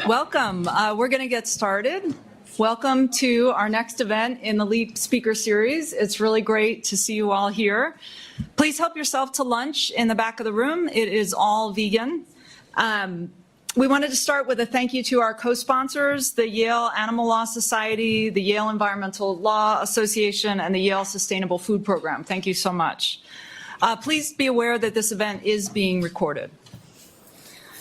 Welcome. We're going to get started. Welcome to our next event in the LEAP speaker series. It's really great to see you all here. Please help yourself to lunch in the back of the room. It is all vegan. We wanted to start with a thank you to our co-sponsors, the Yale Animal Law Society, the Yale Environmental Law Association, and the Yale Sustainable Food Program. Thank you so much. Please be aware that this event is being recorded.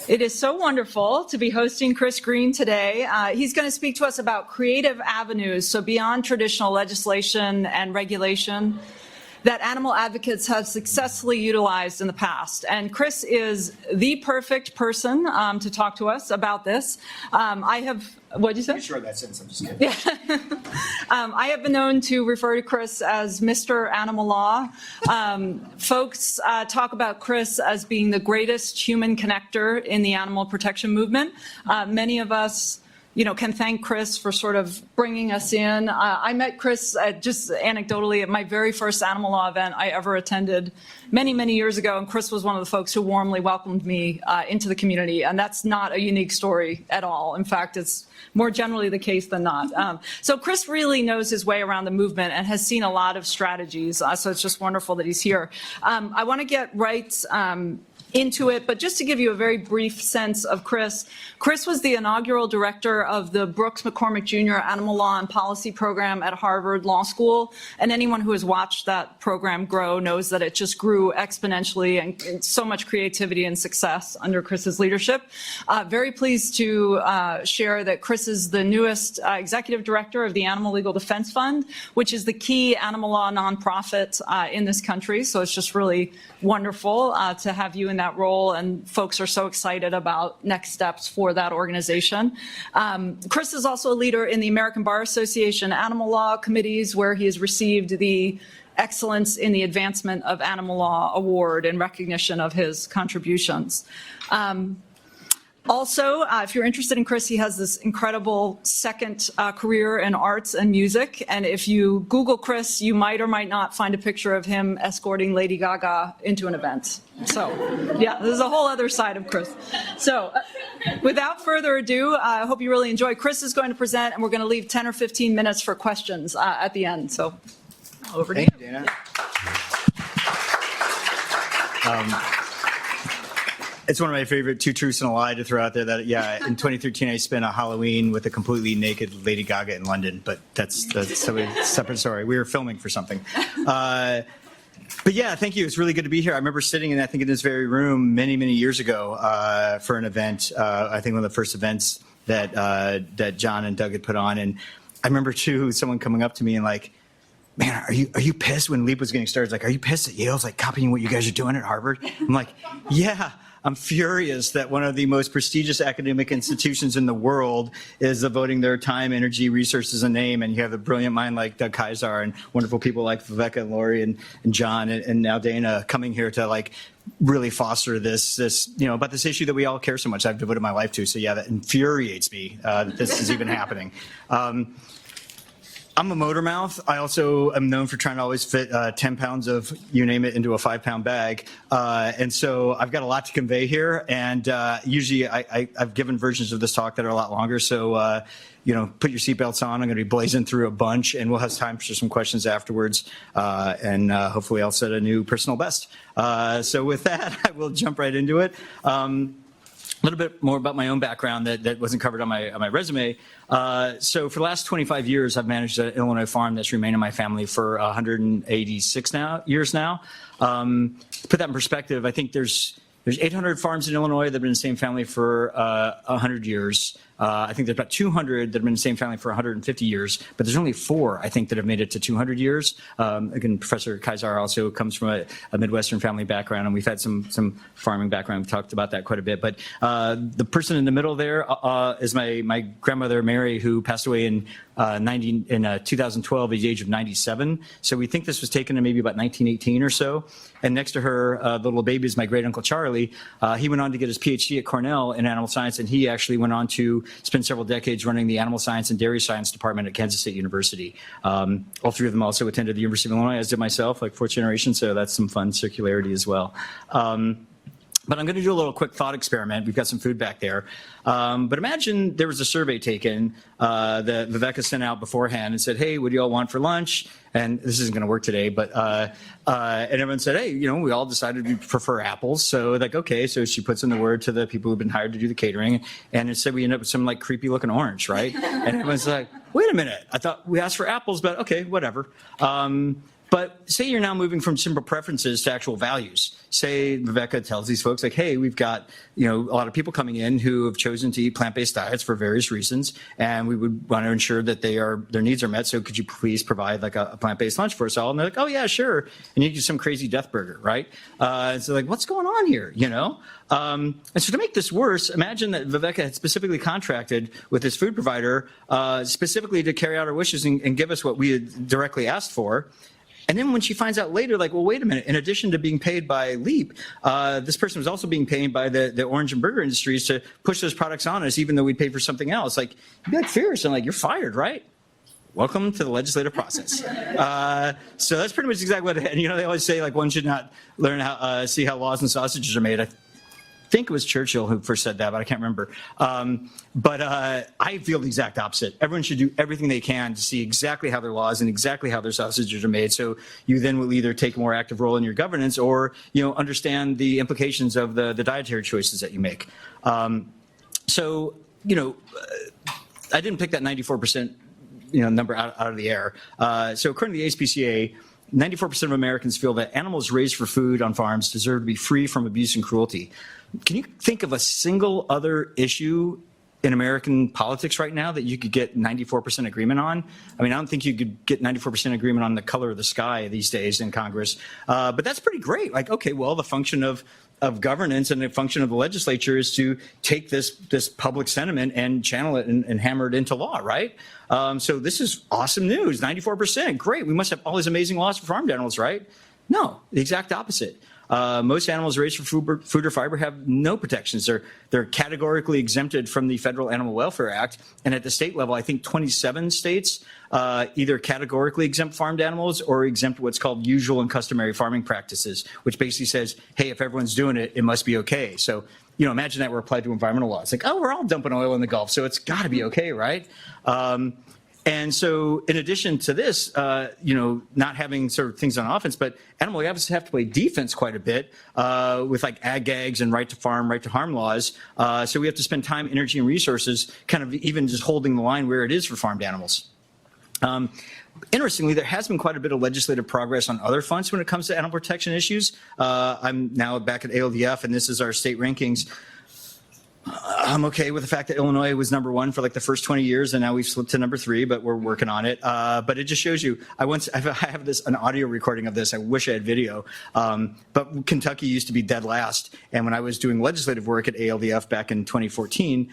It is so wonderful to be hosting Chris Green today. He's going to speak to us about creative avenues, so beyond traditional legislation and regulation, that animal advocates have successfully utilized in the past. And Chris is the perfect person to talk to us about this. What did you say? I'm sure that sentence, I'm just kidding. Yeah. I have been known to refer to Chris as Mr. Animal Law. Folks talk about Chris as being the greatest human connector in the animal protection movement. Many of us can thank Chris for sort of bringing us in. I met Chris just anecdotally at my very first animal law event I ever attended many, many years ago, and Chris was one of the folks who warmly welcomed me into the community, and that's not a unique story at all. In fact, it's more generally the case than not. So Chris really knows his way around the movement and has seen a lot of strategies, so it's just wonderful that he's here. I want to get right into it, but just to give you a very brief sense of Chris. Chris was the inaugural director of the Brooks McCormick Jr. Animal Law and Policy Program at Harvard Law School, and anyone who has watched that program grow knows that it just grew exponentially and so much creativity and success under Chris's leadership. Very pleased to share that Chris is the newest executive director of the Animal Legal Defense Fund, which is the key animal law nonprofit in this country. So it's just really wonderful to have you in that role, and folks are so excited about next steps for that organization. Chris is also a leader in the American Bar Association animal law committees, where he has received the Excellence in the Advancement of Animal Law Award in recognition of his contributions. Also, if you're interested in Chris, he has this incredible second career in arts and music. And if you Google Chris, you might or might not find a picture of him escorting Lady Gaga into an event. So, yeah, there's a whole other side of Chris. So, without further ado, I hope you really enjoy. Chris is going to present, and we're going to leave 10 or 15 minutes for questions at the end. So, over to you. Thank you, Daina. It's one of my favorite two truths and a lie to throw out there that, yeah, in 2013 I spent a Halloween with a completely naked Lady Gaga in London, but that's a separate story. We were filming for something. But yeah, thank you. It's really good to be here. I remember sitting in, I think, in this very room many, many years ago for an event, I think one of the first events that John and Doug had put on. And I remember, too, someone coming up to me and like, man, are you pissed when LEAP was getting started? Like, are you pissed that Yale's like copying what you guys are doing at Harvard? I'm like, yeah. I'm furious that one of the most prestigious academic institutions in the world is devoting their time, energy, resources, and name, and you have a brilliant mind like Doug Kaiser and wonderful people like Viveka and Lori and John and now Daina coming here to like really foster this about this issue that we all care so much. I've devoted my life to. So yeah, that infuriates me that this is even happening. I'm a motor mouth. I also am known for trying to always fit 10 pounds of you name it into a 5-pound bag. And so I've got a lot to convey here. And usually I've given versions of this talk that are a lot longer. So, put your seatbelts on. I'm going to be blazing through a bunch, and we'll have time for some questions afterwards. And hopefully I'll set a new personal best. So with that, I will jump right into it. A little bit more about my own background that wasn't covered on my resume. So for the last 25 years, I've managed an Illinois farm that's remained in my family for 186 years now. To put that in perspective, I think there's 800 farms in Illinois that have been in the same family for 100 years. I think there's about 200 that have been in the same family for 150 years, but there's only 4, I think, that have made it to 200 years. Again, Professor Kaiser also comes from a Midwestern family background, and we've had some farming background. We've talked about that quite a bit. But the person in the middle there is my grandmother, Mary, who passed away in 2012 at the age of 97. So we think this was taken in maybe about 1918 or so. And next to her, the little baby is my great-uncle Charlie. He went on to get his PhD at Cornell in animal science, and he actually went on to spend several decades running the animal science and dairy science department at Kansas State University. All 3 of them also attended the University of Illinois, as did myself, like 4th generation, so that's some fun circularity as well. But I'm going to do a little quick thought experiment. We've got some food back there. But imagine there was a survey taken that Viveka sent out beforehand and said, hey, what do you all want for lunch? And this isn't going to work today, but and everyone said, hey, we all decided we prefer apples. So like, okay, so she puts in the word to the people who've been hired to do the catering. And instead we end up with some like creepy looking orange, right? And everyone's like, wait a minute, I thought we asked for apples, but okay, whatever. But say you're now moving from simple preferences to actual values. Say Viveka tells these folks like, hey, we've got, a lot of people coming in who have chosen to eat plant-based diets for various reasons, and we would want to ensure that their needs are met. So could you please provide like a plant-based lunch for us all? And they're like, oh yeah, sure. And you get some crazy death burger, right? So like, what's going on here? And so to make this worse, imagine that Viveka had specifically contracted with this food provider specifically to carry out our wishes and give us what we had directly asked for. And then when she finds out later, like, well, wait a minute, in addition to being paid by Leap, this person was also being paid by the orange and burger industries to push those products on us, even though we paid for something else. Like, you'd be like fierce and like, you're fired, right? Welcome to the legislative process. So that's pretty much exactly what it is. They always say like one should not learn how see how laws and sausages are made. I think it was Churchill who first said that, but I can't remember. But I feel the exact opposite. Everyone should do everything they can to see exactly how their laws and exactly how their sausages are made. So you then will either take a more active role in your governance or, understand the implications of the dietary choices that you make. I didn't pick that 94% number out of the air. So according to the ASPCA, 94% of Americans feel that animals raised for food on farms deserve to be free from abuse and cruelty. Can you think of a single other issue in American politics right now that you could get 94% agreement on? I mean, I don't think you could get 94% agreement on the color of the sky these days in Congress, but that's pretty great. Like, okay, well, the function of governance and the function of the legislature is to take this public sentiment and channel it and hammer it into law, right? So this is awesome news, 94%, great. We must have all these amazing laws for farmed animals, right? No, the exact opposite. Most animals raised for food or fiber have no protections. They're categorically exempted from the Federal Animal Welfare Act. And at the state level, I think 27 states either categorically exempt farmed animals or exempt what's called usual and customary farming practices, which basically says, hey, if everyone's doing it, it must be okay. So, imagine that were applied to environmental law. It's like, oh, we're all dumping oil in the Gulf, so it's got to be okay, right? And so in addition to this, not having sort of things on offense, but animal advocates have to play defense quite a bit with like ag gags and right to farm, right to harm laws. So we have to spend time, energy, and resources kind of even just holding the line where it is for farmed animals. Interestingly, there has been quite a bit of legislative progress on other fronts when it comes to animal protection issues. I'm now back at ALDF, and this is our state rankings. I'm okay with the fact that Illinois was #1 for like the first 20 years, and now we've slipped to #3, but we're working on it. But it just shows you, I have an audio recording of this. I wish I had video. But Kentucky used to be dead last. And when I was doing legislative work at ALDF back in 2014,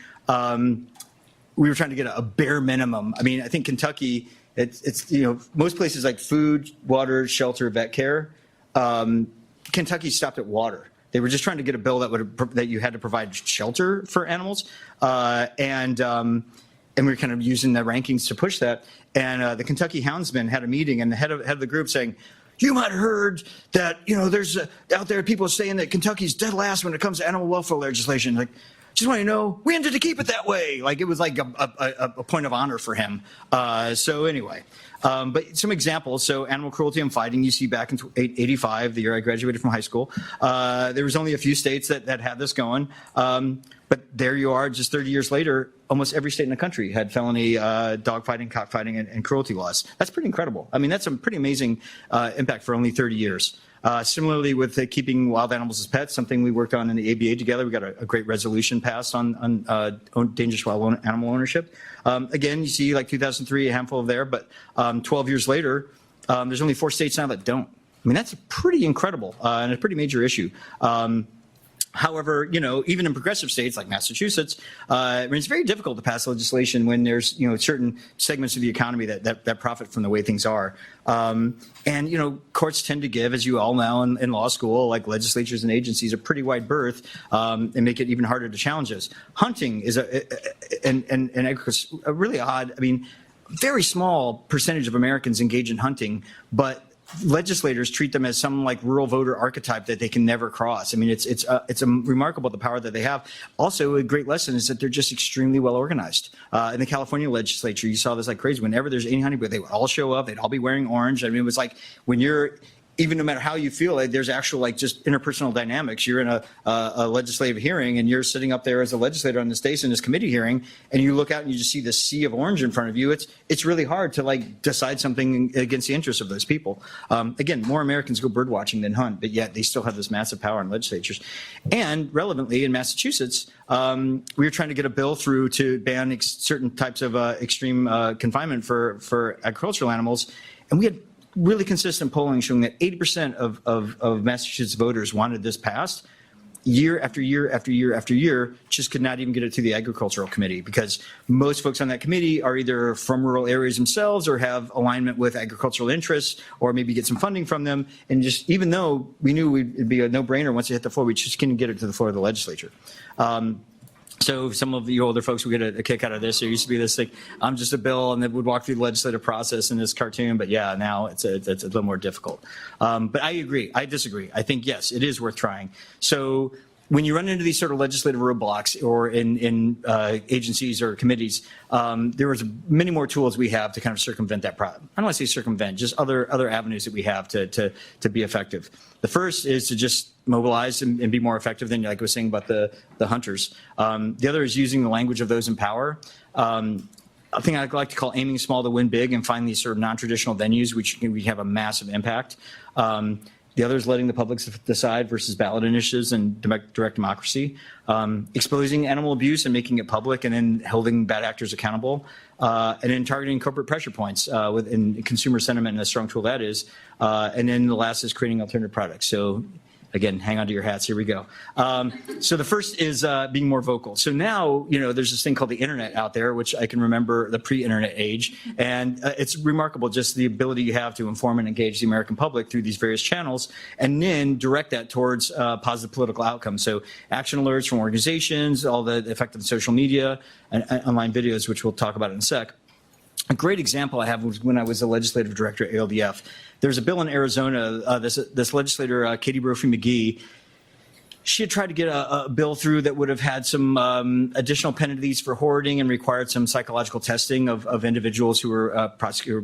we were trying to get a bare minimum. I mean, I think Kentucky, it's most places like food, water, shelter, vet care. Kentucky stopped at water. They were just trying to get a bill that you had to provide shelter for animals, and we were kind of using the rankings to push that. And the Kentucky Houndsman had a meeting, and the head of the group saying, "You might have heard that there's out there people saying that Kentucky's dead last when it comes to animal welfare legislation. Like, just want you to know, we intend to keep it that way." Like it was like a point of honor for him. So anyway. But some examples. So animal cruelty and fighting, you see back in 85, the year I graduated from high school, there was only a few states that had this going. But there you are, just 30 years later, almost every state in the country had felony dogfighting, cockfighting, and cruelty laws. That's pretty incredible. I mean, that's a pretty amazing impact for only 30 years. Similarly with keeping wild animals as pets, something we worked on in the ABA together. We got a great resolution passed on dangerous wild animal ownership. Again, you see like 2003, a handful of there, but 12 years later, there's only 4 states now that don't. I mean, that's pretty incredible and a pretty major issue. However, even in progressive states like Massachusetts, it's very difficult to pass legislation when there's, certain segments of the economy that profit from the way things are. And courts tend to give, as you all know in law school, like legislatures and agencies, a pretty wide berth and make it even harder to challenge us. Hunting is a really odd, very small percentage of Americans engage in hunting, but legislators treat them as some like rural voter archetype that they can never cross. I mean, it's remarkable the power that they have. Also, a great lesson is that they're just extremely well organized. In the California legislature, you saw this like crazy. Whenever there's any honey, but they would all show up. They'd all be wearing orange. I mean, it was like when you're even no matter how you feel, like, there's actual like just interpersonal dynamics. You're in a legislative hearing and you're sitting up there as a legislator on this stage in this committee hearing, and you look out and you just see this sea of orange in front of you. It's really hard to like decide something against the interests of those people. Again, more Americans go bird watching than hunt, but yet they still have this massive power in legislatures. And relevantly, in Massachusetts, we were trying to get a bill through to ban certain types of extreme confinement for agricultural animals, and we had really consistent polling showing that 80% of Massachusetts voters wanted this passed. Year after year after year after year, just could not even get it to the agricultural committee, because most folks on that committee are either from rural areas themselves or have alignment with agricultural interests, or maybe get some funding from them. And just even though we knew it'd be a no-brainer once it hit the floor, we just couldn't get it to the floor of the legislature. So some of you older folks will get a kick out of this. There used to be this thing, I'm just a bill, and then would walk through the legislative process in this cartoon. But yeah, now it's a little more difficult. But I agree. I disagree. I think, yes, it is worth trying. So when you run into these sort of legislative roadblocks or in agencies or committees, there was many more tools we have to kind of circumvent that problem. I don't want to say circumvent, just other avenues that we have to be effective. The first is to just mobilize and be more effective than, like I was saying about the hunters. The other is using the language of those in power. A thing I'd like to call aiming small to win big, and find these sort of non-traditional venues which we have a massive impact. The other is letting the public decide versus ballot initiatives and direct democracy. Exposing animal abuse and making it public, and then holding bad actors accountable. And then targeting corporate pressure points within consumer sentiment, and a strong tool that is. And then the last is creating alternative products. So again, hang on to your hats. Here we go. So the first is being more vocal. So now, there's this thing called the internet out there, which I can remember the pre-internet age. And it's remarkable just the ability you have to inform and engage the American public through these various channels, and then direct that towards positive political outcomes. So action alerts from organizations, all the effective social media, and online videos, which we'll talk about in a sec. A great example I have was when I was the legislative director at ALDF. There's a bill in Arizona, this legislator, Katie Brophy-McGee, she had tried to get a bill through that would have had some additional penalties for hoarding and required some psychological testing of individuals who were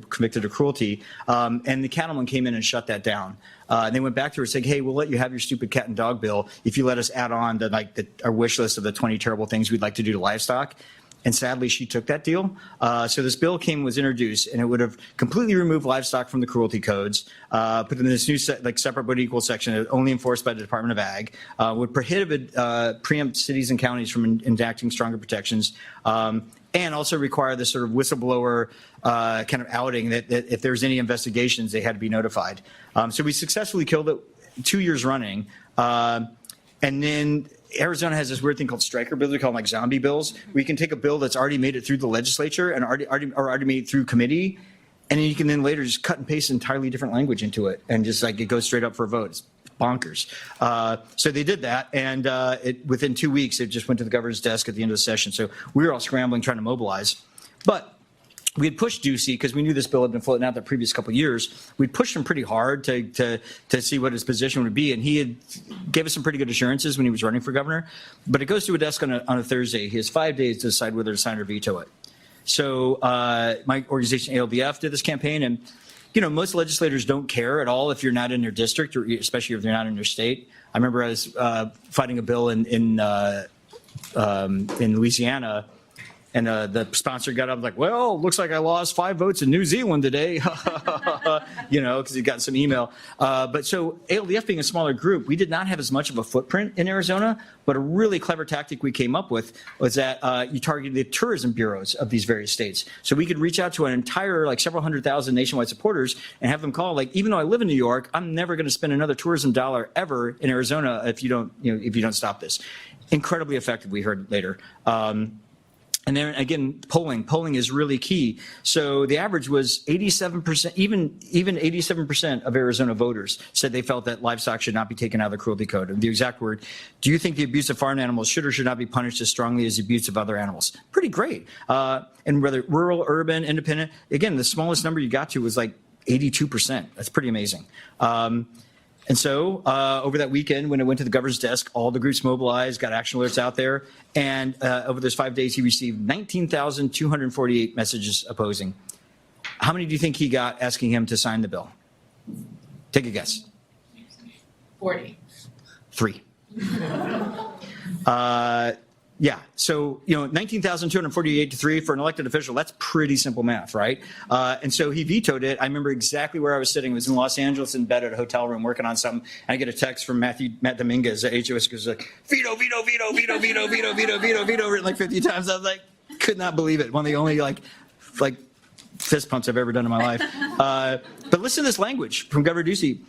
convicted of cruelty. And the cattlemen came in and shut that down. And they went back to her saying, hey, we'll let you have your stupid cat and dog bill if you let us add on to our wish list of the 20 terrible things we'd like to do to livestock. And sadly, she took that deal. So this bill was introduced, and it would have completely removed livestock from the cruelty codes, put them in this new separate but equal section, only enforced by the Department of Ag, would prohibit preempt cities and counties from enacting stronger protections, and also require this sort of whistleblower kind of outing that if there's any investigations, they had to be notified. So we successfully killed it 2 years running, and then Arizona has this weird thing called striker bills. We call them like zombie bills. We can take a bill that's already made it through the legislature and already made it through committee, and then you can then later just cut and paste entirely different language into it, and just like it goes straight up for a vote. It's bonkers. So they did that, and within 2 weeks, it just went to the governor's desk at the end of the session. So we were all scrambling trying to mobilize, but we had pushed Ducey because we knew this bill had been floating out the previous couple of years. We'd pushed him pretty hard to see what his position would be, and he gave us some pretty good assurances when he was running for governor. But it goes to a desk on a Thursday. He has 5 days to decide whether to sign or veto it. So my organization, ALDF, did this campaign, and most legislators don't care at all if you're not in their district, or especially if they're not in their state. I remember I was fighting a bill in Louisiana. And the sponsor got up like, well, looks like I lost 5 votes in New Zealand today, because he got some email. But so ALDF being a smaller group, we did not have as much of a footprint in Arizona. But a really clever tactic we came up with was that you targeted the tourism bureaus of these various states. So we could reach out to an entire, several 100,000 nationwide supporters and have them call, even though I live in New York, I'm never going to spend another tourism dollar ever in Arizona if you don't stop this. Incredibly effective, we heard later. And then again, polling is really key. So the average was 87%, even 87% of Arizona voters said they felt that livestock should not be taken out of the cruelty code. And the exact word, do you think the abuse of farm animals should or should not be punished as strongly as the abuse of other animals? Pretty great. And whether rural, urban, independent, again, the smallest number you got to was 82%. That's pretty amazing. And so over that weekend, when it went to the governor's desk, all the groups mobilized, got action alerts out there. And over those 5 days, he received 19,248 messages opposing. How many do you think he got asking him to sign the bill? Take a guess. 40. 3. Yeah, so, 19,248 to 3 for an elected official, that's pretty simple math, right? And so he vetoed it. I remember exactly where I was sitting. I was in Los Angeles in bed at a hotel room working on something, and I get a text from Matt Dominguez at HOS, goes like, veto, veto, veto, veto, veto, veto, veto, veto, veto, written like 50 times. I was like, could not believe it. One of the only like fist pumps I've ever done in my life. But listen to this language from Governor Ducey,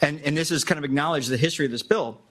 and this is kind of acknowledged the history of this bill.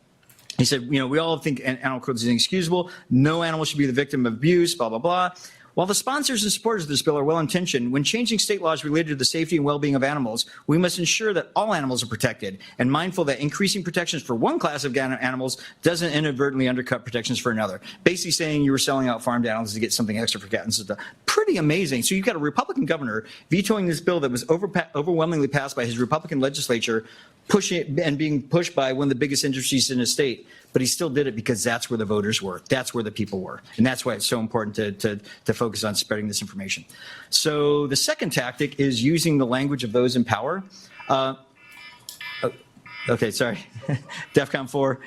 He said, we all think animal cruelty is inexcusable. No animal should be the victim of abuse, blah, blah, blah. While the sponsors and supporters of this bill are well-intentioned, when changing state laws related to the safety and well-being of animals, we must ensure that all animals are protected and mindful that increasing protections for one class of animals doesn't inadvertently undercut protections for another. Basically saying you were selling out farmed animals to get something extra for cats and stuff. Pretty amazing. So you've got a Republican governor vetoing this bill that was overwhelmingly passed by his Republican legislature, pushing and being pushed by one of the biggest industries in his state. But he still did it because that's where the voters were. That's where the people were. And that's why it's so important to focus on spreading this information. So the second tactic is using the language of those in power. Okay, sorry. DEFCON 4.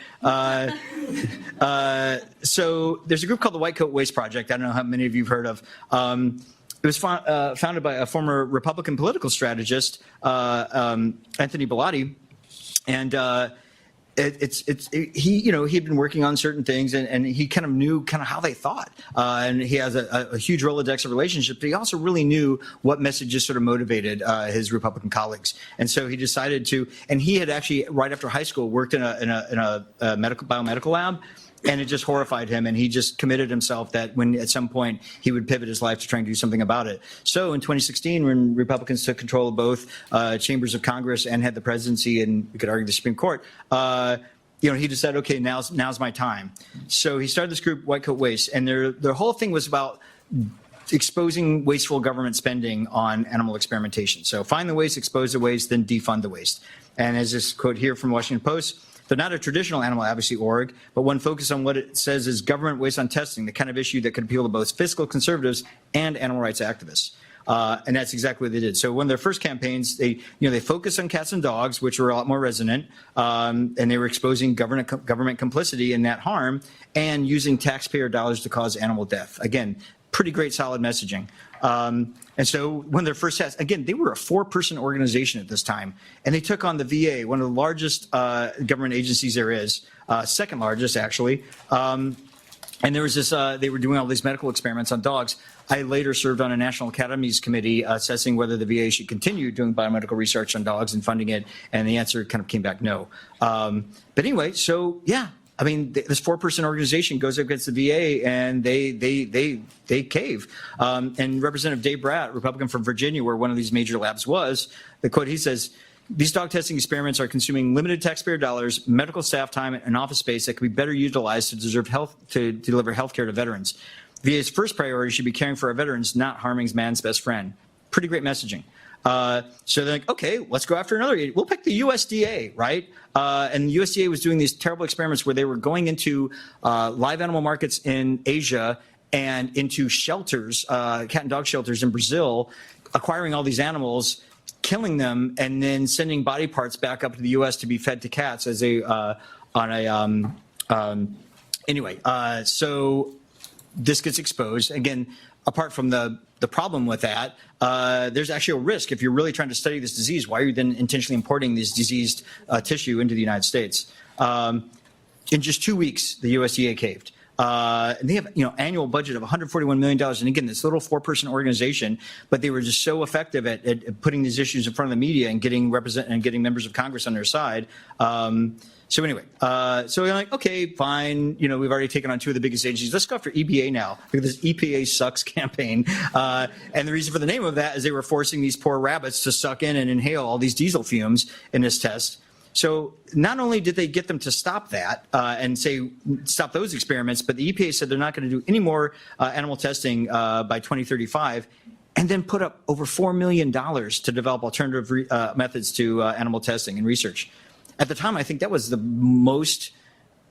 So there's a group called the White Coat Waste Project. I don't know how many of you have heard of. It was founded by a former Republican political strategist, Anthony Bellotti. And he had been working on certain things, and he kind of knew how they thought, and he has a huge Rolodex of relationships, but he also really knew what messages sort of motivated his Republican colleagues, and so he decided to. And he had actually right after high school worked in a biomedical lab. And it just horrified him, and he just committed himself that when at some point he would pivot his life to try and do something about it. So in 2016, when Republicans took control of both chambers of Congress and had the presidency, and we could argue the Supreme Court, he decided, okay, now's my time. So he started this group, White Coat Waste, and their whole thing was about exposing wasteful government spending on animal experimentation. So find the waste, expose the waste, then defund the waste. And as this quote here from Washington Post, they're not a traditional animal advocacy org, but one focused on what it says is government waste on testing, the kind of issue that could appeal to both fiscal conservatives and animal rights activists. And that's exactly what they did. So one of their first campaigns, they focused on cats and dogs, which were a lot more resonant, and they were exposing government complicity in that harm and using taxpayer dollars to cause animal death. Again, pretty great, solid messaging. And so when their first tests, again, they were a 4-person organization at this time, and they took on the VA, one of the largest government agencies there is, second largest actually. And there was this, they were doing all these medical experiments on dogs. I later served on a National Academies Committee assessing whether the VA should continue doing biomedical research on dogs and funding it, and the answer kind of came back no. But anyway, so yeah. I mean, this 4-person organization goes up against the VA, and they cave. And Representative Dave Bratt, Republican from Virginia, where one of these major labs was, the quote he says, "These dog testing experiments are consuming limited taxpayer dollars, medical staff time, and office space that could be better utilized to deliver health care to veterans. VA's first priority should be caring for our veterans, not harming man's best friend." Pretty great messaging. So they're like, okay, let's go after another. We'll pick the USDA, right? And the USDA was doing these terrible experiments where they were going into live animal markets in Asia and into shelters, cat and dog shelters in Brazil, acquiring all these animals, killing them, and then sending body parts back up to the U.S. to be fed to cats as anyway. So this gets exposed again. Apart from the problem with that, there's actually a risk. If you're really trying to study this disease, why are you then intentionally importing this diseased tissue into the United States? In just 2 weeks, the USDA caved. And they have annual budget of $141 million. And again, this little 4-person organization, but they were just so effective at putting these issues in front of the media and getting members of Congress on their side. So anyway, so we're like, okay, fine. We've already taken on 2 of the biggest agencies. Let's go after EPA now. Look at this EPA sucks campaign. And the reason for the name of that is they were forcing these poor rabbits to suck in and inhale all these diesel fumes in this test. So not only did they get them to stop that and say stop those experiments, but the EPA said they're not going to do any more animal testing by 2035. and then put up over $4 million to develop alternative methods to animal testing and research. At the time, I think that was the most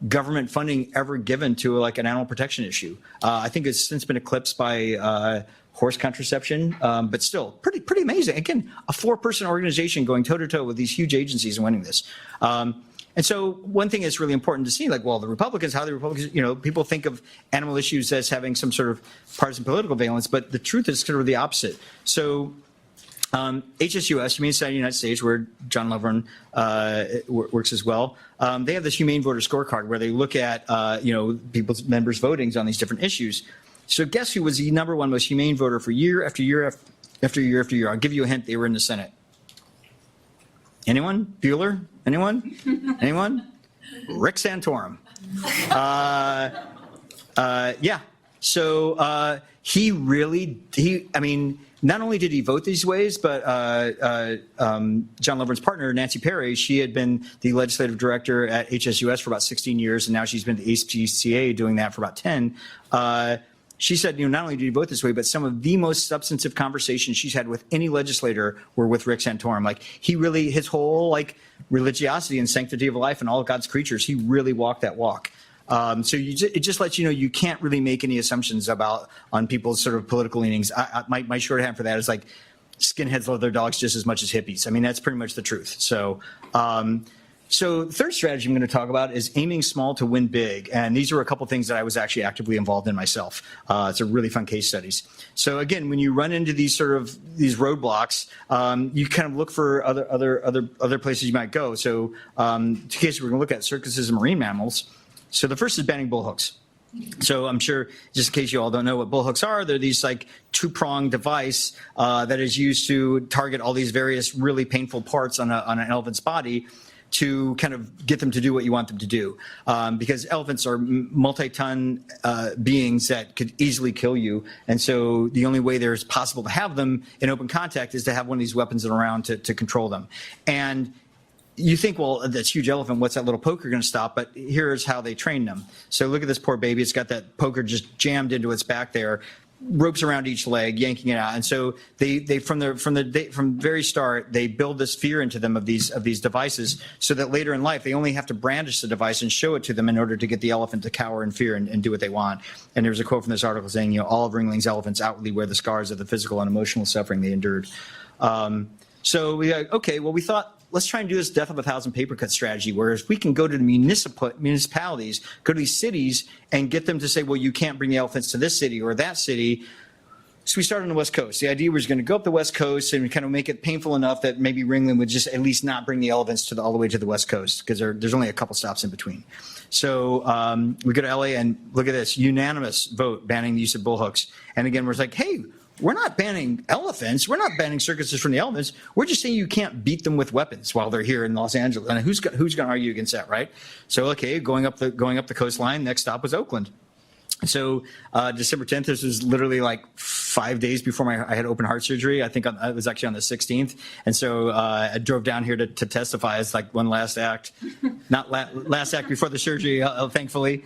government funding ever given to like an animal protection issue. I think it's since been eclipsed by horse contraception, but still pretty amazing. Again, a 4-person organization going toe-to-toe with these huge agencies and winning this. And so one thing that's really important to see, like, well, the Republicans, people think of animal issues as having some sort of partisan political valence, but the truth is sort of the opposite. So HSUS, Humane Society of the United States, where John Lovren works as well, they have this Humane Voter Scorecard where they look at, people's members' votings on these different issues. So guess who was the #1 most humane voter for year after year after year after year? I'll give you a hint. They were in the Senate. Anyone? Bueller? Anyone? Anyone? Rick Santorum. Yeah. So not only did he vote these ways, but John Lovren's partner, Nancy Perry, she had been the legislative director at HSUS for about 16 years, and now she's been at the ASPCA doing that for about 10. She said, not only did he vote this way, but some of the most substantive conversations she's had with any legislator were with Rick Santorum. Like, he really, his whole religiosity and sanctity of life and all of God's creatures, he really walked that walk. So it just lets you know you can't really make any assumptions on people's sort of political leanings. My shorthand for that is like skinheads love their dogs just as much as hippies. I mean, that's pretty much the truth. So the third strategy I'm going to talk about is aiming small to win big. And these are a couple things that I was actually actively involved in myself. It's a really fun case studies. So again, when you run into these roadblocks, you kind of look for other places you might go. So two cases we're going to look at: circuses and marine mammals. So the first is banning bullhooks. So I'm sure, just in case you all don't know what bullhooks are, they're these two-pronged device that is used to target all these various really painful parts on an elephant's body to kind of get them to do what you want them to do. Because elephants are multi-ton beings that could easily kill you. And so the only way there's possible to have them in open contact is to have one of these weapons around to control them. And you think, well, that's huge elephant, what's that little poker going to stop? But here's how they train them. So look at this poor baby. It's got that poker just jammed into its back there, ropes around each leg, yanking it out. And so they from very start, they build this fear into them of these devices, so that later in life they only have to brandish the device and show it to them in order to get the elephant to cower in fear and do what they want. And there's a quote from this article saying, all of Ringling's elephants outwardly wear the scars of the physical and emotional suffering they endured. So we thought, let's try and do this death of 1,000 paper cut strategy, whereas we can go to the municipalities, go to these cities, and get them to say, well, you can't bring the elephants to this city or that city. So we started on the West Coast. The idea was going to go up the West Coast and kind of make it painful enough that maybe Ringling would just at least not bring the elephants all the way to the West Coast, because there's only a couple stops in between. So we go to LA, and look at this, unanimous vote banning the use of bullhooks. And again, we're like, hey, we're not banning elephants. We're not banning circuses from the elephants. We're just saying you can't beat them with weapons while they're here in Los Angeles. And who's going to argue against that, right? So, okay, going up the coastline, next stop was Oakland. So December 10th, this was literally like 5 days before I had open heart surgery. I think it was actually on the 16th. And so I drove down here to testify as like one last act, not last act before the surgery, thankfully.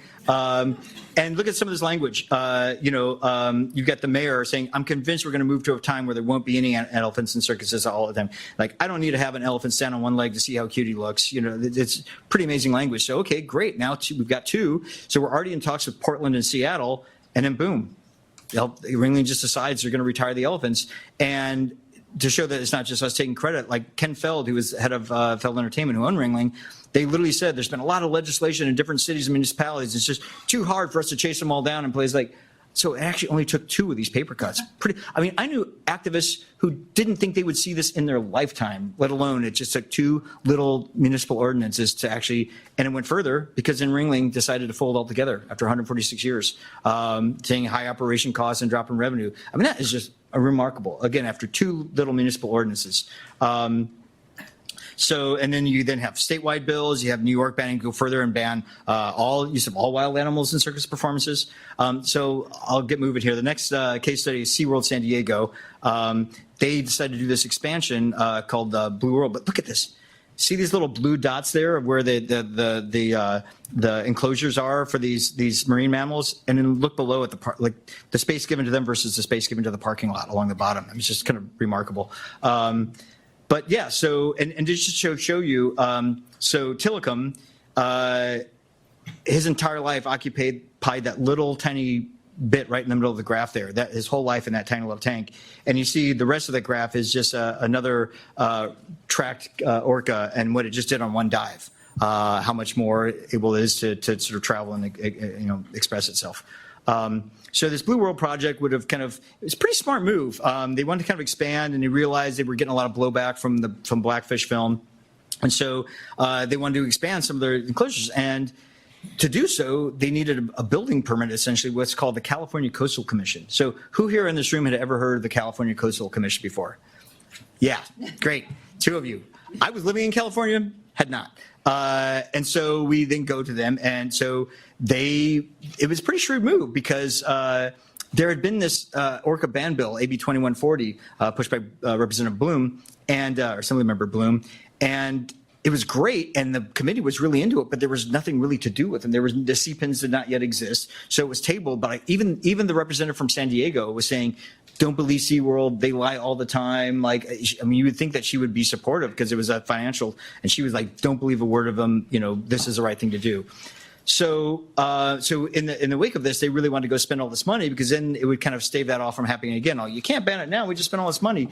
And look at some of this language. You've got the mayor saying, I'm convinced we're going to move to a time where there won't be any elephants in circuses all the time. Like, I don't need to have an elephant stand on one leg to see how cute he looks. It's pretty amazing language. So, okay, great. Now we've got two. So we're already in talks with Portland and Seattle. And then boom, Ringling just decides they're going to retire the elephants. And to show that it's not just us taking credit, like Ken Feld, who was head of Feld Entertainment, who owned Ringling, they literally said there's been a lot of legislation in different cities and municipalities. It's just too hard for us to chase them all down in places like. So it actually only took 2 of these paper cuts. I knew activists who didn't think they would see this in their lifetime, let alone it just took 2 little municipal ordinances to actually, and it went further because then Ringling decided to fold altogether after 146 years, saying high operation costs and drop in revenue. I mean, that is just remarkable. Again, after 2 little municipal ordinances. And then you have statewide bills. You have New York banning, go further and ban all use of all wild animals in circus performances. So I'll get moving here. The next case study is SeaWorld San Diego. They decided to do this expansion called Blue World. But look at this. see these little blue dots there of where the enclosures are for these marine mammals, and then look below at the space given to them versus the space given to the parking lot along the bottom. It's just kind of remarkable. But yeah, so and just to show you, so Tillicum, his entire life occupied that little tiny bit right in the middle of the graph there, that his whole life in that tiny little tank. And you see the rest of the graph is just another tracked orca and what it just did on one dive, how much more able it is to sort of travel and express itself. So this Blue World project would have it's a pretty smart move. They wanted to kind of expand, and they realized they were getting a lot of blowback from Blackfish film. And so they wanted to expand some of their enclosures. And to do so, they needed a building permit, essentially, what's called the California Coastal Commission. So who here in this room had ever heard of the California Coastal Commission before? Yeah, great. 2 of you. I was living in California, had not. And so we then go to them. And so it was a pretty shrewd move because there had been this orca ban bill, AB 2140, pushed by Representative Bloom and or Assemblymember Bloom. And it was great, and the committee was really into it, but there was nothing really to do with them. The CPINs did not yet exist, so it was tabled. But even the representative from San Diego was saying, "Don't believe SeaWorld; they lie all the time." Like, I mean, you would think that she would be supportive because it was a financial, and she was like, "Don't believe a word of them. This is the right thing to do." So, in the wake of this, they really wanted to go spend all this money because then it would kind of stave that off from happening again. Oh, you can't ban it now. We just spent all this money.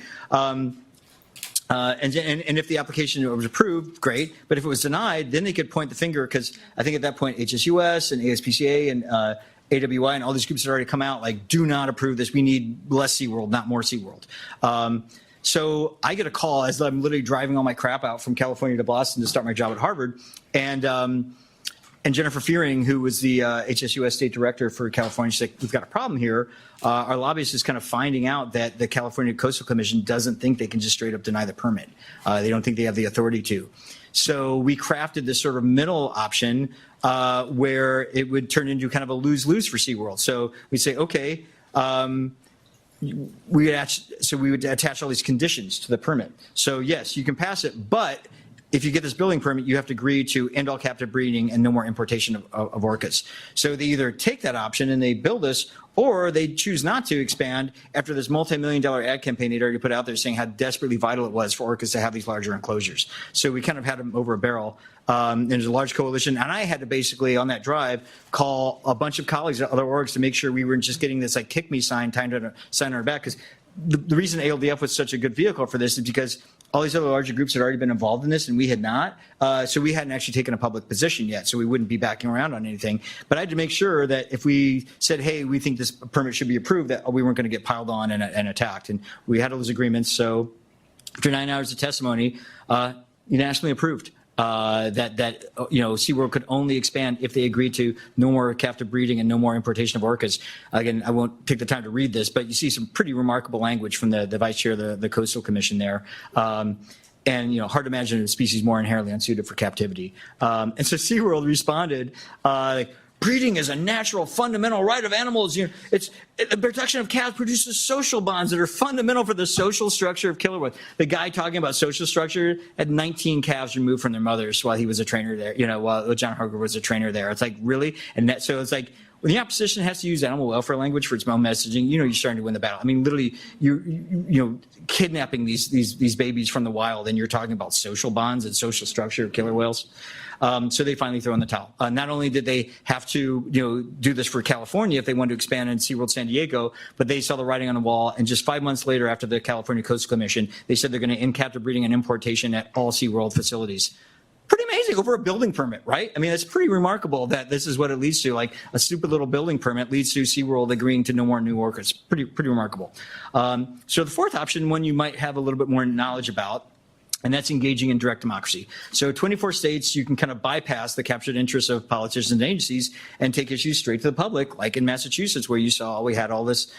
And if the application was approved, great. But if it was denied, then they could point the finger because I think at that point HSUS and ASPCA and AWI and all these groups had already come out like, do not approve this. We need less SeaWorld, not more SeaWorld. So I get a call as I'm literally driving all my crap out from California to Boston to start my job at Harvard. And Jennifer Fearing, who was the HSUS state director for California, she's like, we've got a problem here. Our lobbyist is kind of finding out that the California Coastal Commission doesn't think they can just straight up deny the permit. They don't think they have the authority to. So we crafted this sort of middle option where it would turn into kind of a lose-lose for SeaWorld. So we say, okay, we would attach all these conditions to the permit. So yes, you can pass it, but if you get this building permit, you have to agree to end all captive breeding and no more importation of orcas. So they either take that option and they build this, or they choose not to expand after this multi-million-dollar ad campaign they'd already put out there saying how desperately vital it was for orcas to have these larger enclosures. So we kind of had them over a barrel. And there's a large coalition, and I had to basically, on that drive, call a bunch of colleagues at other orgs to make sure we weren't just getting this like kick me sign tied on our back. Because the reason ALDF was such a good vehicle for this is because all these other larger groups had already been involved in this, and we had not. So we hadn't actually taken a public position yet, so we wouldn't be backing around on anything. But I had to make sure that if we said, hey, we think this permit should be approved, that we weren't going to get piled on and attacked. And we had all those agreements. So after 9 hours of testimony, unanimously approved. That SeaWorld could only expand if they agreed to no more captive breeding and no more importation of orcas. Again, I won't take the time to read this, but you see some pretty remarkable language from the vice chair of the Coastal Commission there. And hard to imagine a species more inherently unsuited for captivity. And so SeaWorld responded, breeding is a natural, fundamental right of animals. The production of calves produces social bonds that are fundamental for the social structure of killer whales. The guy talking about social structure had 19 calves removed from their mothers while he was a trainer there. While John Hargrove was a trainer there. It's like, really? And so it's like, when the opposition has to use animal welfare language for its own messaging, you're starting to win the battle. I mean, literally, you're kidnapping these babies from the wild, and you're talking about social bonds and social structure of killer whales. So they finally throw in the towel. Not only did they have to, do this for California if they wanted to expand in SeaWorld San Diego, but they saw the writing on the wall. And just 5 months later, after the California Coastal Commission, they said they're going to end captive breeding and importation at all SeaWorld facilities. Pretty amazing over a building permit, right? I mean, it's pretty remarkable that this is what it leads to. Like a stupid little building permit leads to SeaWorld agreeing to no more new orcas. Pretty remarkable. So the fourth option, one you might have a little bit more knowledge about, and that's engaging in direct democracy. So 24 states, you can kind of bypass the captured interests of politicians and agencies and take issues straight to the public, like in Massachusetts, where you saw we had all this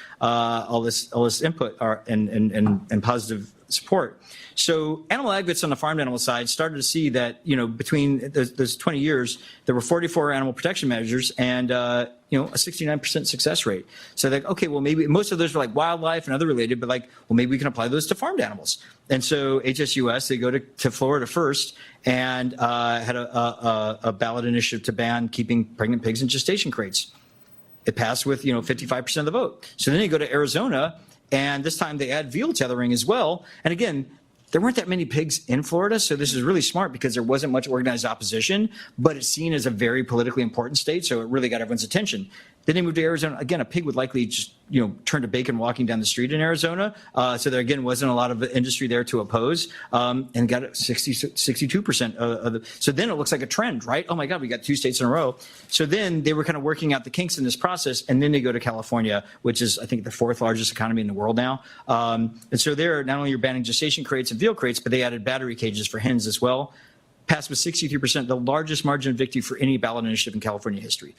input and positive support. So animal advocates on the farm animal side started to see that, between those 20 years, there were 44 animal protection measures and, a 69% success rate. So like, okay, well, maybe most of those were like wildlife and other related, but like, well, maybe we can apply those to farmed animals. And so HSUS, they go to Florida first and had a ballot initiative to ban keeping pregnant pigs in gestation crates. It passed with, 55% of the vote. So then you go to Arizona, and this time they add veal tethering as well. And again, there weren't that many pigs in Florida, so this is really smart because there wasn't much organized opposition, but it's seen as a very politically important state, so it really got everyone's attention. Then they moved to Arizona. Again, a pig would likely just, turn to bacon walking down the street in Arizona. So there, again, wasn't a lot of industry there to oppose, and got 62% of the. So then it looks like a trend, right? Oh my God, we got 2 states in a row. So then they were kind of working out the kinks in this process, and then they go to California, which is, I think, the 4th largest economy in the world now. And so there, not only you're banning gestation crates and veal crates, but they added battery cages for hens as well. Passed with 63%, the largest margin of victory for any ballot initiative in California history.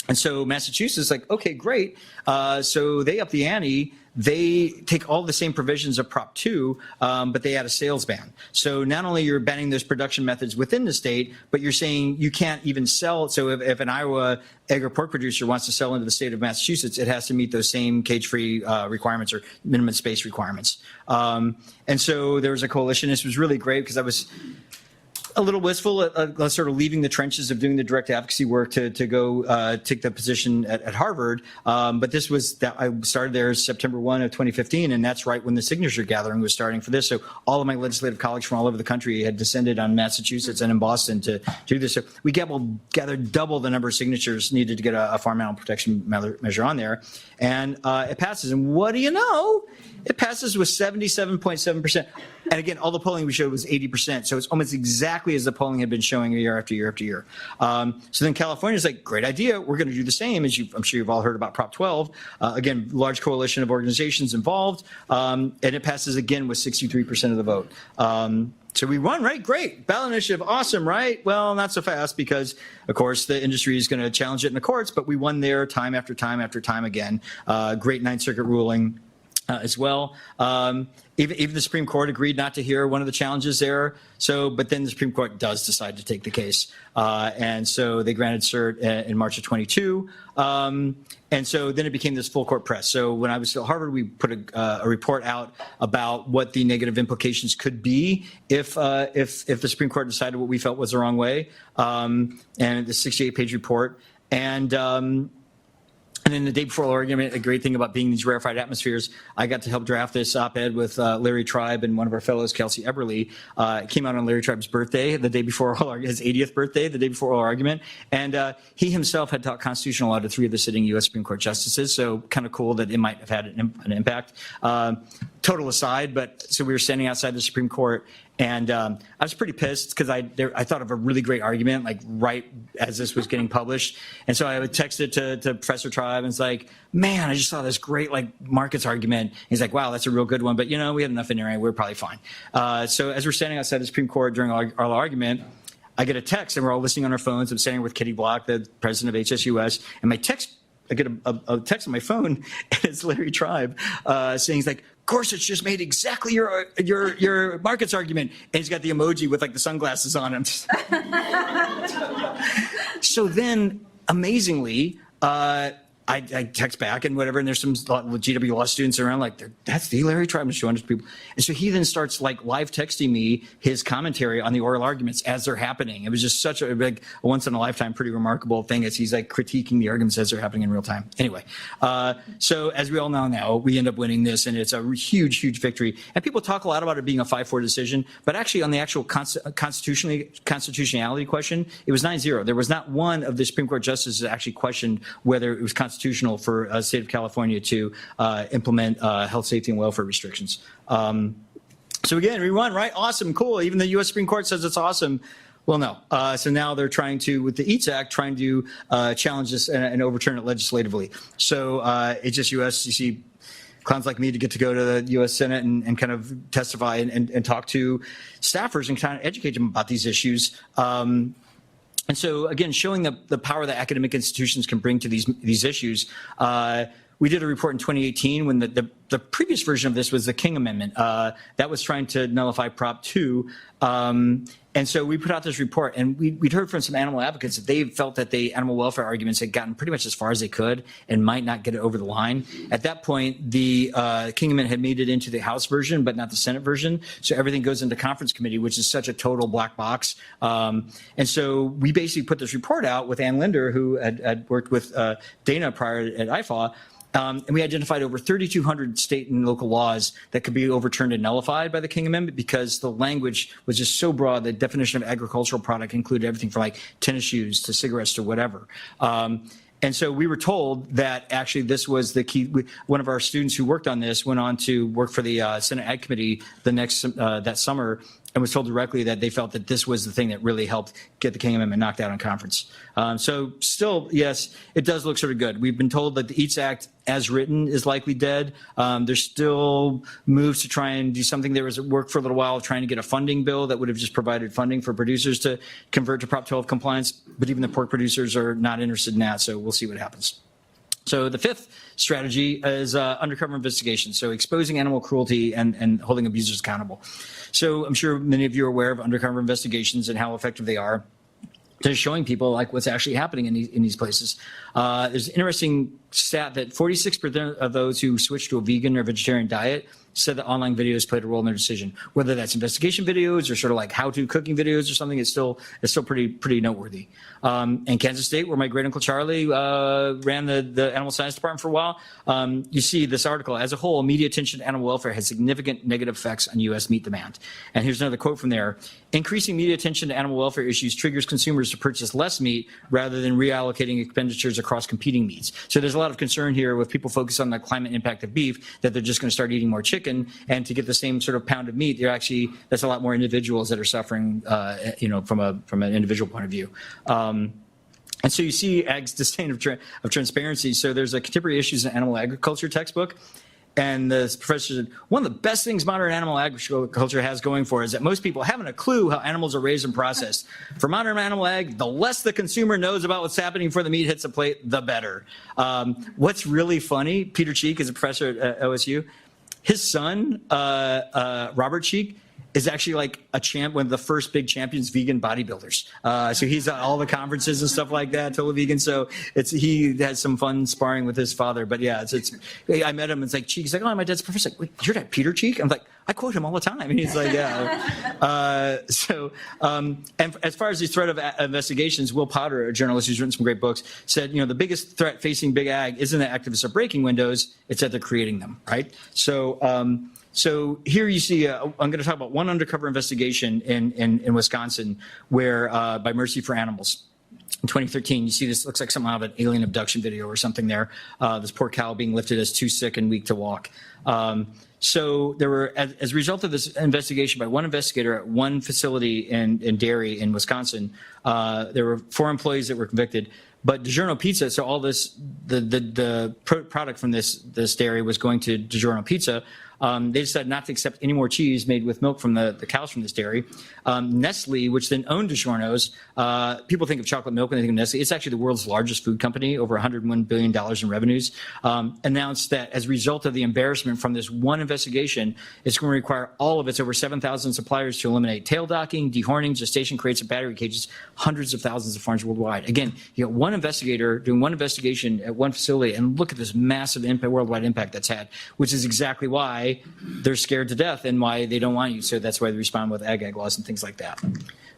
And so Massachusetts, like, okay, great. So they up the ante. They take all the same provisions of Prop 2, but they add a sales ban. So not only you're banning those production methods within the state, but you're saying you can't even sell. So if an Iowa egg or pork producer wants to sell into the state of Massachusetts, it has to meet those same cage-free requirements or minimum space requirements. And so there was a coalition. This was really great because I was a little wistful at sort of leaving the trenches of doing the direct advocacy work to go take the position at Harvard. But this was that I started there September 1 of 2015, and that's right when the signature gathering was starting for this. So all of my legislative colleagues from all over the country had descended on Massachusetts and in Boston to do this. So we gathered double the number of signatures needed to get a farm animal protection measure on there. And it passes. And what do you know? It passes with 77.7%. And again, all the polling we showed was 80%. So it's almost exactly as the polling had been showing year after year after year. So then California's like, great idea. We're going to do the same. As I'm sure you've all heard about Prop 12. Again, large coalition of organizations involved. And it passes again with 63% of the vote. So we won, right? Great. Ballot initiative, awesome, right? Well, not so fast because, of course, the industry is going to challenge it in the courts, but we won there time after time after time again. Great Ninth Circuit ruling. As well. Even the Supreme Court agreed not to hear one of the challenges there. So, but then the Supreme Court does decide to take the case. And so they granted cert in March of 22. And so then it became this full court press. So when I was still at Harvard, we put a report out about what the negative implications could be if the Supreme Court decided what we felt was the wrong way. And the 68-page report. And then the day before the argument, a great thing about being in these rarefied atmospheres, I got to help draft this op-ed with Larry Tribe and one of our fellows, Kelsey Eberly. It came out on Larry Tribe's birthday, the day before his 80th birthday, the day before oral argument. And he himself had taught constitutional law to 3 of the sitting U.S. Supreme Court justices, so kind of cool that it might have had an impact. Total aside, but so we were standing outside the Supreme Court, and I was pretty pissed because I thought of a really great argument, like right as this was getting published. And so I would text it to Professor Tribe, and it's like, man, I just saw this great markets argument. And he's like, wow, that's a real good one. But, we had enough in there, and we're probably fine. So as we're standing outside the Supreme Court during our argument, I get a text, and we're all listening on our phones. I'm standing with Kitty Block, the president of HSUS, and I get a text on my phone, and it's Larry Tribe saying, he's like, Gorsuch just made exactly your markets argument. And he's got the emoji with the sunglasses on him. So then, amazingly, I text back and whatever, and there's some GW law students around that's the Larry Tribe, I'm showing it to people. And so he then starts live texting me his commentary on the oral arguments as they're happening. It was just such a once in a lifetime, pretty remarkable thing as he's critiquing the arguments as they're happening in real time. Anyway, so as we all now, we end up winning this, and it's a huge, huge victory. And people talk a lot about it being a 5-4 decision, but actually on the actual constitutionality question, it was 9-0. There was not one of the Supreme Court justices that actually questioned whether it was constitutional for the state of California to implement health, safety, and welfare restrictions. So again, we won, right? Awesome, cool. Even the U.S. Supreme Court says it's awesome. Well, no. So now they're trying to, with the EATS Act, trying to challenge this and overturn it legislatively. So HSUS, you see clowns like me to get to go to the U.S. Senate and kind of testify and talk to staffers and kind of educate them about these issues. And so, again, showing the power that academic institutions can bring to these issues. We did a report in 2018 when the the previous version of this was the King Amendment. That was trying to nullify Prop 2. And so we put out this report, and we'd heard from some animal advocates that they felt that the animal welfare arguments had gotten pretty much as far as they could and might not get it over the line. At that point, the King Amendment had made it into the House version, but not the Senate version. So everything goes into conference committee, which is such a total black box. And so we basically put this report out with Ann Linder, who had worked with Daina prior at IFAW. And we identified over 3,200 state and local laws that could be overturned and nullified by the King Amendment because the language was just so broad. The definition of agricultural product included everything from like tennis shoes to cigarettes to whatever. And so we were told that actually this was the key. One of our students who worked on this went on to work for the Senate Ag Committee that summer and was told directly that they felt that this was the thing that really helped get the King Amendment knocked out on conference. So still, yes, it does look sort of good. We've been told that the EATS Act as written is likely dead. There's still moves to try and do something. There was work for a little while trying to get a funding bill that would have just provided funding for producers to convert to Prop 12 compliance, but even the pork producers are not interested in that, so we'll see what happens. So the fifth strategy is undercover investigation, so exposing animal cruelty and holding abusers accountable. So I'm sure many of you are aware of undercover investigations and how effective they are to showing people like what's actually happening in these places. There's an interesting stat that 46% of those who switch to a vegan or vegetarian diet said that online videos played a role in their decision. Whether that's investigation videos or sort of like how-to cooking videos or something, it's still pretty noteworthy. In Kansas State, where my great uncle Charlie ran the animal science department for a while, you see this article: as a whole, media attention to animal welfare has significant negative effects on U.S. meat demand. And here's another quote from there: increasing media attention to animal welfare issues triggers consumers to purchase less meat rather than reallocating expenditures across competing meats. So there's a lot of concern here with people focused on the climate impact of beef, that they're just going to start eating more chicken, and to get the same sort of pound of meat, that's a lot more individuals that are suffering, from an individual point of view. And so you see AG's disdain of transparency. So there's a contemporary issues in animal agriculture textbook. And the professor said, one of the best things modern animal agriculture has going for it is that most people haven't a clue how animals are raised and processed. For modern animal ag, the less the consumer knows about what's happening before the meat hits the plate, the better. What's really funny, Peter Cheek is a professor at OSU. His son, Robert Cheek, is actually like one of the first big champions vegan bodybuilders. So he's at all the conferences and stuff like that, totally vegan. So he has some fun sparring with his father. But yeah, I met him. It's like Cheek. He's like, oh, my dad's professor. Like, wait, your dad, Peter Cheek? I'm like, I quote him all the time. And he's like, yeah. And as far as the threat of investigations, Will Potter, a journalist who's written some great books, said, the biggest threat facing big ag isn't that activists are breaking windows, it's that they're creating them, right? So here you see, I'm going to talk about one undercover investigation in Wisconsin where by Mercy for Animals. In 2013, you see this looks like something out of an alien abduction video or something there. This poor cow being lifted as too sick and weak to walk. So there were, as a result of this investigation by one investigator at one facility in dairy in Wisconsin, there were 4 employees that were convicted. But DiGiorno Pizza, so all this, the product from this dairy was going to DiGiorno Pizza. They decided not to accept any more cheese made with milk from the cows from this dairy. Nestle, which then owned DiGiorno's, people think of chocolate milk when they think of Nestle. It's actually the world's largest food company, over $101 billion in revenues, announced that as a result of the embarrassment from this one investigation, it's going to require all of its over 7,000 suppliers to eliminate tail docking, dehorning, gestation crates, and battery cages, hundreds of thousands of farms worldwide. Again, you got one investigator doing one investigation at one facility, and look at this massive worldwide impact that's had, which is exactly why they're scared to death and why they don't want you. So that's why they respond with ag laws and things like that.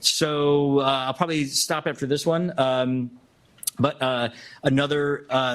So I'll probably stop after this one. But the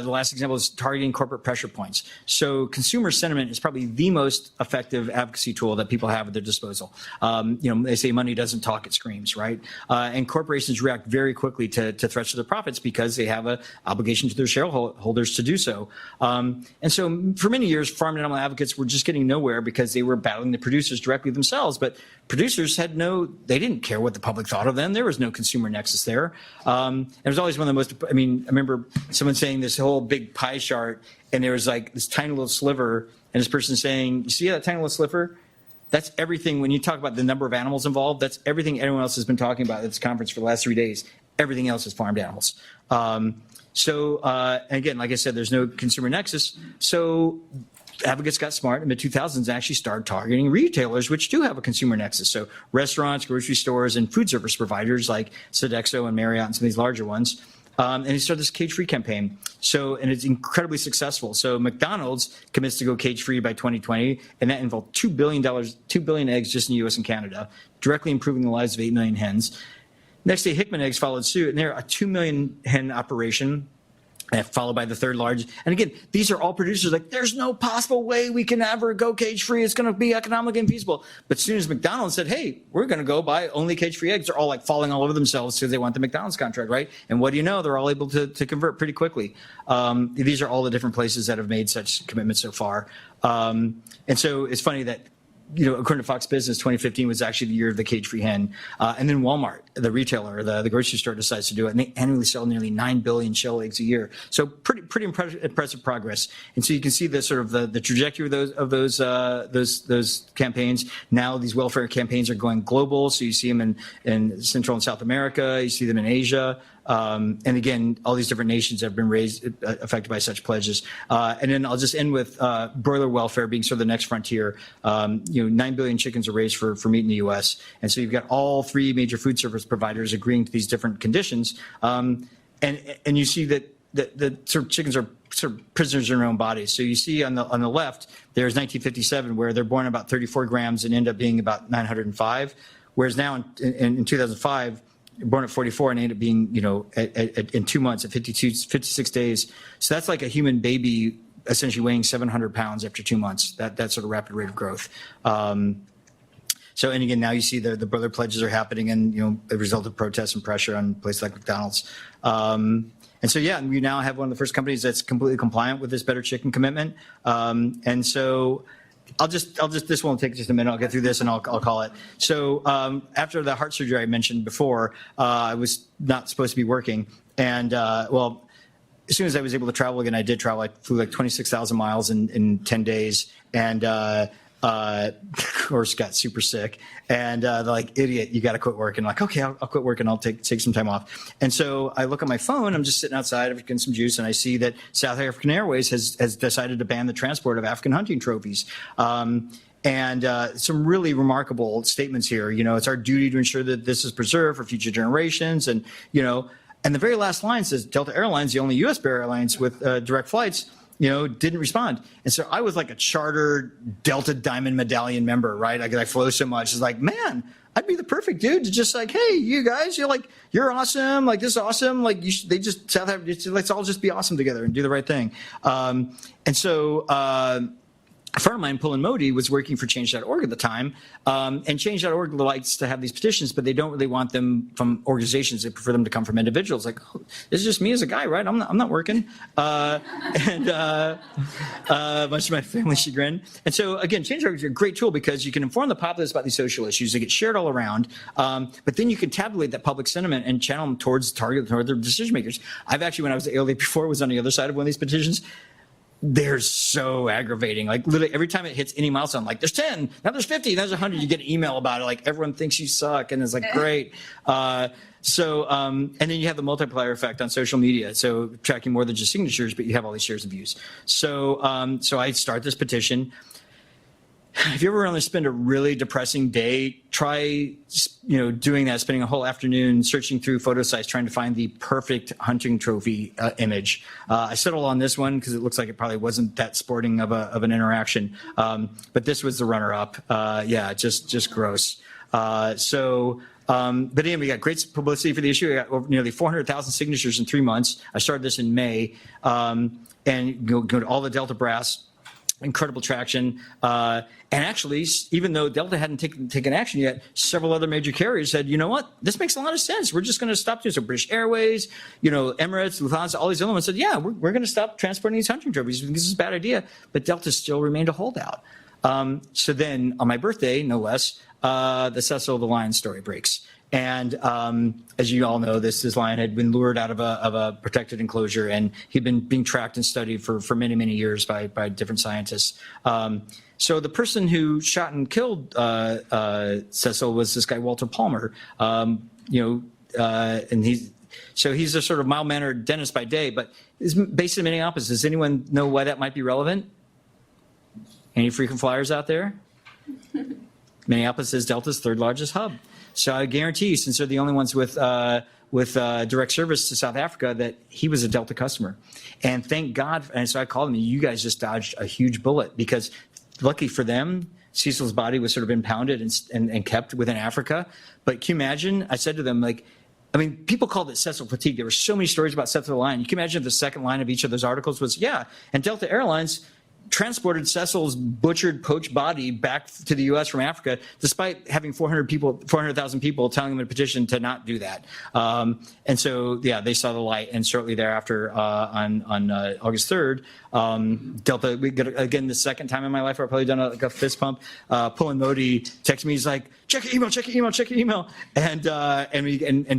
last example is targeting corporate pressure points. So consumer sentiment is probably the most effective advocacy tool that people have at their disposal. They say money doesn't talk, it screams, right? And corporations react very quickly to threats to their profits because they have an obligation to their shareholders to do so. And so for many years, farm and animal advocates were just getting nowhere because they were battling the producers directly themselves. But producers they didn't care what the public thought of them. There was no consumer nexus there. It was always one of the most, I remember someone saying this whole big pie chart, and there was like this tiny little sliver, and this person saying, you see that tiny little sliver? That's everything. When you talk about the number of animals involved, that's everything everyone else has been talking about at this conference for the last 3 days. Everything else is farmed animals. Again, like I said, there's no consumer nexus. So advocates got smart in the mid-2000s and actually started targeting retailers, which do have a consumer nexus. So restaurants, grocery stores, and food service providers like Sodexo and Marriott and some of these larger ones. And he started this cage-free campaign. And it's incredibly successful. So McDonald's commits to go cage-free by 2020, and that involved $2 billion eggs just in the US and Canada, directly improving the lives of 8 million hens. Next day, Hickman Eggs followed suit, and they're a 2 million hen operation, followed by the third largest. And again, these are all producers like, there's no possible way we can ever go cage-free. It's going to be economically infeasible. But as soon as McDonald's said, hey, we're going to go buy only cage-free eggs, they're all like falling all over themselves because they want the McDonald's contract, right? And what do you know? They're all able to convert pretty quickly. These are all the different places that have made such commitments so far. And so it's funny that, according to Fox Business, 2015 was actually the year of the cage-free hen. And then Walmart, the retailer, the grocery store, decides to do it, and they annually sell nearly 9 billion shell eggs a year. So pretty impressive progress. And so you can see the sort of the trajectory of those campaigns. Now these welfare campaigns are going global. So you see them in Central and South America. You see them in Asia. And again, all these different nations have been affected by such pledges. And then I'll just end with broiler welfare being sort of the next frontier. 9 billion chickens are raised for meat in the U.S. And so you've got all 3 major food service providers agreeing to these different conditions. And you see that the sort of chickens are sort of prisoners in their own bodies. So you see on the left, there's 1957, where they're born about 34 grams and end up being about 905. Whereas now in 2005, born at 44 and ended up being, in 2 months at 56 days. So that's like a human baby essentially weighing 700 pounds after 2 months, that sort of rapid rate of growth. And again, now you see the broiler pledges are happening and, a result of protests and pressure on places like McDonald's. We now have one of the first companies that's completely compliant with this Better Chicken commitment. This won't take just a minute. I'll get through this and I'll call it. So after the heart surgery I mentioned before, I was not supposed to be working. And as soon as I was able to travel again, I did travel. I flew like 26,000 miles in 10 days. And of course, got super sick. And they're like, idiot, you got to quit work. And I'm like, okay, I'll quit work and I'll take some time off. And so I look at my phone. I'm just sitting outside, I've getting some juice, and I see that South African Airways has decided to ban the transport of African hunting trophies. And some really remarkable statements here. It's our duty to ensure that this is preserved for future generations. And, and the very last line says Delta Airlines, the only U.S. airlines with direct flights, didn't respond. And so I was like a chartered Delta Diamond Medallion member, right? I flew so much. It's like, man, I'd be the perfect dude to just like, hey, you guys, you're awesome. Like, this is awesome. Like, South Africa, let's all just be awesome together and do the right thing. A friend of mine, Pullen Modi, was working for Change.org at the time, and Change.org likes to have these petitions, but they don't really want them from organizations. They prefer them to come from individuals. Like, oh, this is just me as a guy, right? I'm not working, much to my family's chagrin. And so again, Change.org is a great tool because you can inform the populace about these social issues. They get shared all around, but then you can tabulate that public sentiment and channel them towards their decision makers. I've actually, when I was at ALDF before, was on the other side of one of these petitions. They're so aggravating. Like, literally every time it hits any milestone, like there's 10, now there's 50, now there's 100, you get an email about it. Like, everyone thinks you suck, and it's like, great. And then you have the multiplier effect on social media. So tracking more than just signatures, but you have all these shares and views. So I start this petition. If you ever want to spend a really depressing day, try, doing that, spending a whole afternoon searching through photo sites, trying to find the perfect hunting trophy image. I settled on this one because it looks like it probably wasn't that sporting of an interaction. But this was the runner-up. Just gross. But anyway, we got great publicity for the issue. We got over nearly 400,000 signatures in 3 months. I started this in May, and go to all the Delta brass. Incredible traction. And actually, even though Delta hadn't taken action yet, several other major carriers said, you know what, this makes a lot of sense. We're just going to stop doing so. British Airways, Emirates, Lufthansa, all these other ones said, yeah, we're going to stop transporting these hunting trophies because this is a bad idea. But Delta still remained a holdout. So then on my birthday, no less, the Cecil the Lion story breaks. And as you all know, this lion had been lured out of a protected enclosure, and he'd been being tracked and studied for many, many years by different scientists. So the person who shot and killed Cecil was this guy, Walter Palmer. And he's a sort of mild-mannered dentist by day, but is based in Minneapolis. Does anyone know why that might be relevant? Any frequent flyers out there? Minneapolis is Delta's third largest hub. So I guarantee you, since they're the only ones with direct service to South Africa, that he was a Delta customer. And thank God, and so I called him, you guys just dodged a huge bullet, because lucky for them, Cecil's body was sort of impounded and kept within Africa. But can you imagine, I said to them, like, I mean, people called it Cecil fatigue. There were so many stories about Cecil line. You can imagine if the second line of each of those articles was, yeah, and Delta Airlines transported Cecil's butchered, poached body back to the U.S. from Africa, despite having 400,000 people telling them in a petition to not do that. And so, yeah, they saw the light. And shortly thereafter, on August 3rd, Delta, we got, again, the second time in my life where I've probably done a fist pump, Pullen Modi texted me, he's like, check your email, check your email, check your email. And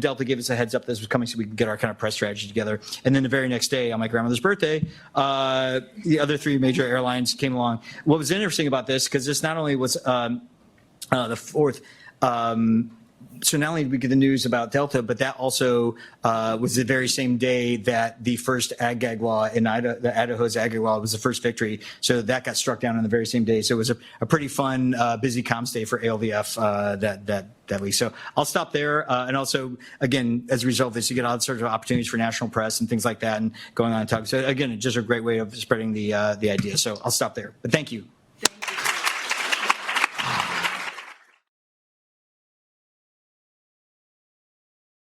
Delta gave us a heads up this was coming so we could get our kind of press strategy together. And then the very next day, on my grandmother's birthday, the other three major airlines came along. What was interesting about this, because this not only was the fourth, so not only did we get the news about Delta, but that also was the very same day that the first ag-gag law in Idaho's ag-gag law was the first victory. So that got struck down on the very same day. So it was a pretty fun, busy comms day for ALDF that week. So I'll stop there. And also, again, as a result of this, you get all sorts of opportunities for national press and things like that and going on and talking. So again, it's just a great way of spreading the idea. So I'll stop there. But thank you.